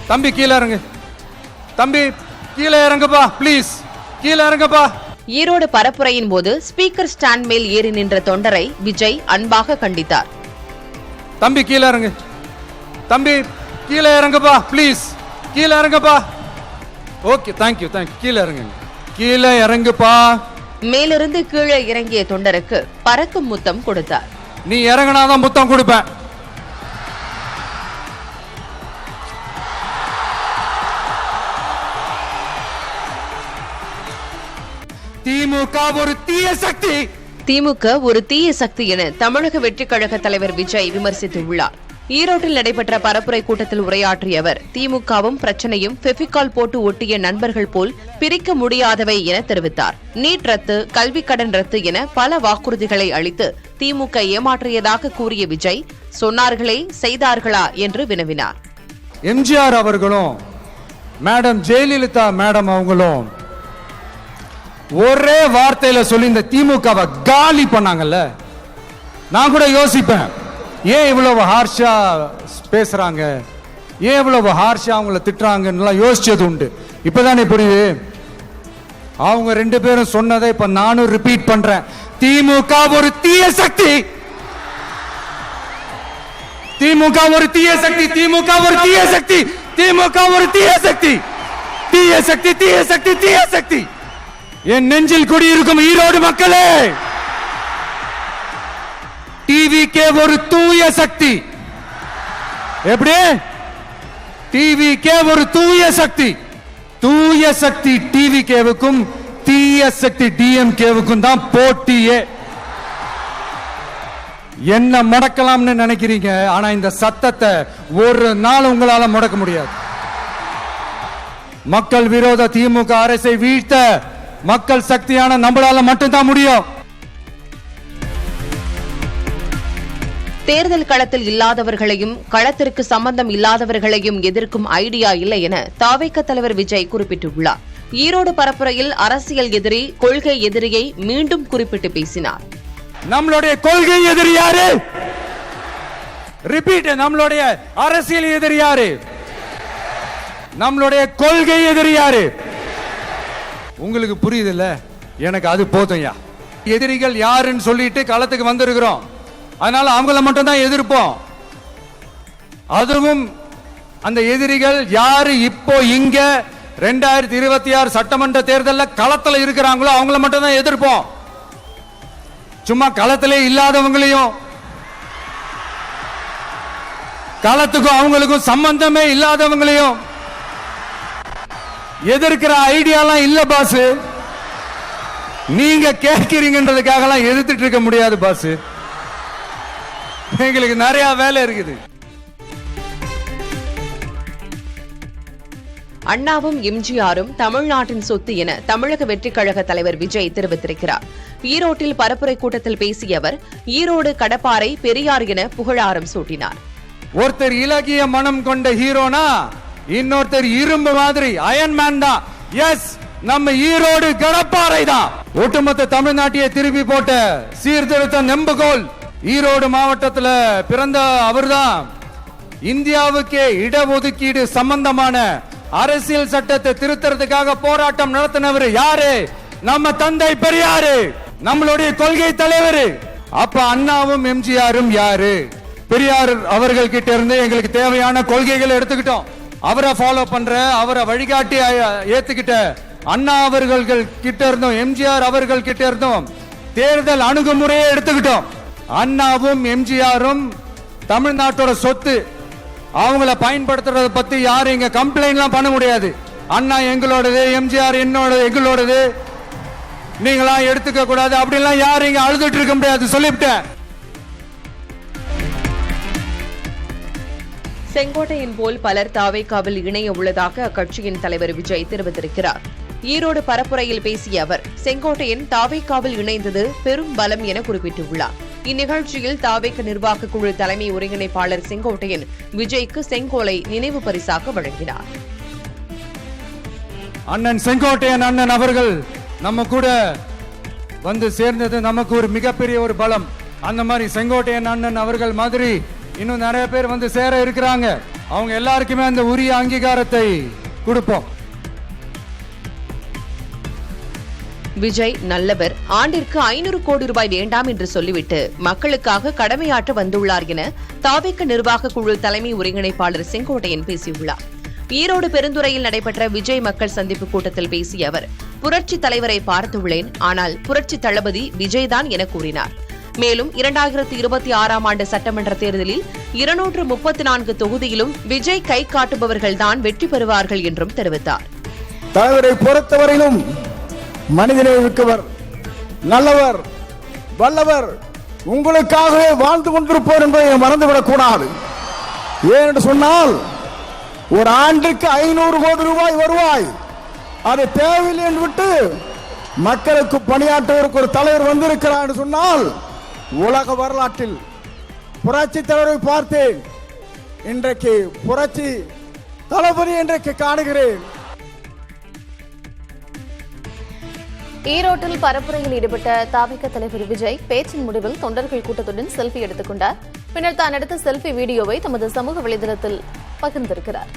தம்பி கீழே இறங்கு, தம்பி கீழே இறங்குப்பா, ப்ளீஸ் கீழே இறங்குப்பா. ஈரோடு பரப்புரையின் போது ஸ்பீக்கர் ஸ்டாண்ட் மேல் ஏறி நின்ற தொண்டரை விஜய் அன்பாக கண்டித்தார். தம்பி கீழே இறங்கு, தம்பி கீழே இறங்குப்பா, ப்ளீஸ் கீழே இறங்குப்பா. Okay, thank you thank you. கீழே இறங்குங்க, கீழே இறங்குப்பா. மேலிருந்து கீழே இறங்கிய தொண்டருக்கு பறக்கும் முத்தம் கொடுத்தார். நீ இறங்கினாதான் முத்தம் கொடுப்பேன். திமுக ஒரு தீய சக்தி. திமுக ஒரு தீய சக்தி என தமிழக வெற்றிக் கழக தலைவர் விஜய் விமர்சித்துள்ளார். ஈரோட்டில் நடைபெற்ற பரப்புரை கூட்டத்தில் உரையாற்றிய அவர், திமுகவும் பிரச்சனையும் ஃபெவிகால் போட்டு ஒட்டிய நண்பர்கள் போல் பிரிக்க முடியாதவை என தெரிவித்தார். நீட் ரத்து, கல்வி கடன் ரத்து என பல வாக்குறுதிகளை அளித்து திமுக ஏமாற்றியதாக கூறிய விஜய், சொன்னார்களே செய்தார்களா என்று வினவினார். எம்ஜிஆர் அவர்களும் மேடம் ஜெயலலிதா மேடம் அவங்களும் ஒரே வார்த்தையில சொல்லி இந்த திமுகவை காலி பண்ணாங்கல்ல. நான் கூட யோசிப்பேன், ஏன் இவ்வளவு ஹார்ஷா பேசுறாங்க, ஏன் இவ்வளவு ஹார்ஷா அவங்கள திட்டுறாங்கன்னு யோசிச்சது உண்டு. இப்பதானே புரியுது. அவங்க ரெண்டு பேரும் சொன்னதை இப்ப நானும் ரிப்பீட் பண்றேன். திமுக ஒரு தீய சக்தி, திமுக ஒரு தீய சக்தி, திமுக ஒரு தீய சக்தி, திமுக ஒரு தீய சக்தி, தீய சக்தி, தீய சக்தி, தீய சக்தி. என் நெஞ்சில் குடியிருக்கும் ஈரோடு மக்களே, டிவிகே ஒரு தூய சக்தி. எப்படி? டிவிகே ஒரு தூய சக்தி. தூய சக்தி டிவிகேவுக்கும் தீய சக்தி டிஎம்கேவுக்கும் தான் போட்டியே. என்ன முடக்கலாம்னு நினைக்கிறீங்க, ஆனா இந்த சத்தத்தை ஒரு நாள் உங்களால முடக்க முடியாது. மக்கள் விரோத திமுக அரசை வீழ்த்த மக்கள் சக்தியான நம்மளால மட்டும்தான் முடியும். தேர்தல் களத்தில் இல்லாதவர்களையும் களத்திற்கு சம்பந்தம் இல்லாதவர்களையும் எதிர்க்கும் ஐடியா இல்லை என தாவேக தலைவர் விஜய் குறிப்பிட்டுள்ளார். ஈரோடு பரப்புரையில் அரசியல் எதிரி, கொள்கை எதிரியை மீண்டும் குறிப்பிட்டு பேசினார். நம்மளுடைய கொள்கை எதிரி யாரு? ரிப்பீட். நம்மளுடைய அரசியல் எதிரி யாரு? நம்மளுடைய கொள்கை எதிரி யாரு? உங்களுக்கு புரியுது இல்ல? எனக்கு அது போதும்யா. எதிரிகள் யாருன்னு சொல்லிட்டு களத்துக்கு வந்திருக்கிறோம். அதனால அவங்கள மட்டும் தான் எதிர்ப்போம். அதுவும் அந்த எதிரிகள் யாரு இப்போ இங்க 2026 சட்டமன்ற தேர்தலில் களத்துல இருக்கிறாங்களோ அவங்கள மட்டும் தான் எதிர்ப்போம். சும்மா களத்திலே இல்லாதவங்களையும், களத்துக்கும் அவங்களுக்கும் சம்பந்தமே இல்லாதவங்களையும் எதிர்க்கிற ஐடியாலாம் இல்ல பாஸ். நீங்க கேட்கிறீங்கன்றதுக்காக எல்லாம் எதிர்த்துட்டு இருக்க முடியாது பாஸ். எங்களுக்கு நிறைய வேலை இருக்குது. அண்ணாவும் எம்ஜிஆரும் தமிழ்நாட்டின் சொத்து என தமிழக வெற்றிக் கழக தலைவர் விஜய் தெரிவித்திருக்கிறார். ஈரோட்டில் பரப்புரை கூட்டத்தில் பேசிய அவர், ஈரோடு கடப்பாறை பெரியார் என புகழாரம் சூட்டினார். ஒருத்தர் இலகிய மனம் கொண்ட ஹீரோனா, இன்னொருத்தர் இரும்பு மாதிரி அயன்மேன் தான். எஸ், நம்ம ஈரோடு கடப்பாறை தான். ஒட்டுமொத்த தமிழ்நாட்டையே திருப்பி போட்ட சீர்திருத்த நெம்புகோல் ஈரோடு மாவட்டத்தில் பிறந்த அவர்தான். இந்தியாவுக்கே இடஒதுக்கீடு சம்பந்தமான அரசியல் சட்டத்தை திருத்தறதுக்காக போராட்டம் நடத்தினவர் யாரு? நம்ம தந்தை பெரியாரு, நம்மளுடைய கொள்கை தலைவர். அப்ப அண்ணாவும் எம்ஜிஆரும் யாரு? பெரியார் அவர்கள் கிட்ட இருந்து எங்களுக்கு தேவையான கொள்கைகளை எடுத்துக்கிட்டோம். அவரை ஃபாலோ பண்ற, அவரை வழிகாட்டி ஏத்துக்கிட்ட அண்ணா அவர்கள் கிட்ட இருந்தோம், எம்ஜிஆர் அவர்கள் கிட்ட இருந்தோம் தேர்தல் அணுகுமுறையை எடுத்துக்கிட்டோம். அண்ணாவும் எம்ஜிஆரும் தமிழ்நாட்டோட சொத்து. அவங்கள பயன்படுத்துறத பத்தி யாரும் இங்க கம்ப்ளைண்ட்லாம் பண்ண முடியாது. அண்ணா எங்களோடது, எம்ஜிஆர் எங்களோடது, நீங்களா எடுத்துக்க கூடாது அப்படின்லாம் யாரும் இங்க அழுதுட்டு இருக்க முடியாது, சொல்லிவிட்டேன். செங்கோட்டையின் போல் பலர் தாவேகாவில் இணைய உள்ளதாக அக்கட்சியின் தலைவர் விஜய் தெரிவித்திருக்கிறார். ஈரோடு பரப்புரையில் பேசிய அவர், செங்கோட்டையன் தாவேகாவில் இணைந்தது பெரும் பலம் என குறிப்பிட்டுள்ளார். இந்நிகழ்ச்சியில் தாவேக நிர்வாக குழு தலைமை ஒருங்கிணைப்பாளர் செங்கோட்டையன் விஜய்க்கு செங்கோலை நினைவு பரிசாக வழங்கினார். அண்ணன் செங்கோட்டையன் அண்ணன் அவர்கள் நம்ம கூட வந்து சேர்ந்தது நமக்கு ஒரு மிகப்பெரிய ஒரு பலம். அந்த மாதிரி செங்கோட்டையன் அண்ணன் அவர்கள் மாதிரி இன்னும் நிறைய பேர் வந்து சேர இருக்கிறாங்க. அவங்க எல்லாருக்குமே அந்த உரிய அங்கீகாரத்தை கொடுப்போம். விஜய் நல்லவர், ஆண்டிற்கு 500 கோடி ரூபாய் வேண்டாம் என்று சொல்லிவிட்டு மக்களுக்காக கடமையாற்ற வந்துள்ளார் என தாவேக நிர்வாக குழு தலைமை ஒருங்கிணைப்பாளர் செங்கோட்டையன் பேசியுள்ளார். ஈரோடு பெருந்துறையில் நடைபெற்ற விஜய் மக்கள் சந்திப்பு கூட்டத்தில் பேசிய அவர், புரட்சி தலைவரை பார்த்துள்ளேன், ஆனால் புரட்சி தளபதி விஜய்தான் என கூறினார். மேலும் 2026ஆம் ஆண்டு சட்டமன்ற தேர்தலில் 234 தொகுதியிலும் விஜய் கை காட்டுபவர்கள்தான் வெற்றி பெறுவார்கள் என்றும் தெரிவித்தார். தலைவரை பொறுத்தவரையிலும் மனிதனை மிக்கவர், நல்லவர், வல்லவர், உங்களுக்காகவே வாழ்ந்து கொண்டிருப்போர் என்பதை மறந்துவிடக் கூடாது. ஏனென்று சொன்னால் ஒரு ஆண்டுக்கு 500 கோடி ரூபாய் வருவாய் அது தேவையில்லை என்று விட்டு மக்களுக்கு பணியாற்றுவதற்கு ஒரு தலைவர் வந்திருக்கிறார் என்று சொன்னால் உலக வரலாற்றில் புரட்சி தலைவரை பார்த்தேன், இன்றைக்கு புரட்சி தளபதி இன்றைக்கு காணுகிறேன். ஈரோட்டில் பரப்புரையில் ஈடுபட்ட தாவேக தலைவர் விஜய் பேச்சின் முடிவில் தொண்டர்கள் கூட்டத்துடன் செல்ஃபி எடுத்துக் கொண்டார். பின்னர் தான் எடுத்த செல்ஃபி வீடியோவை தமது சமூக வலைதளத்தில் பகிர்ந்திருக்கிறார்.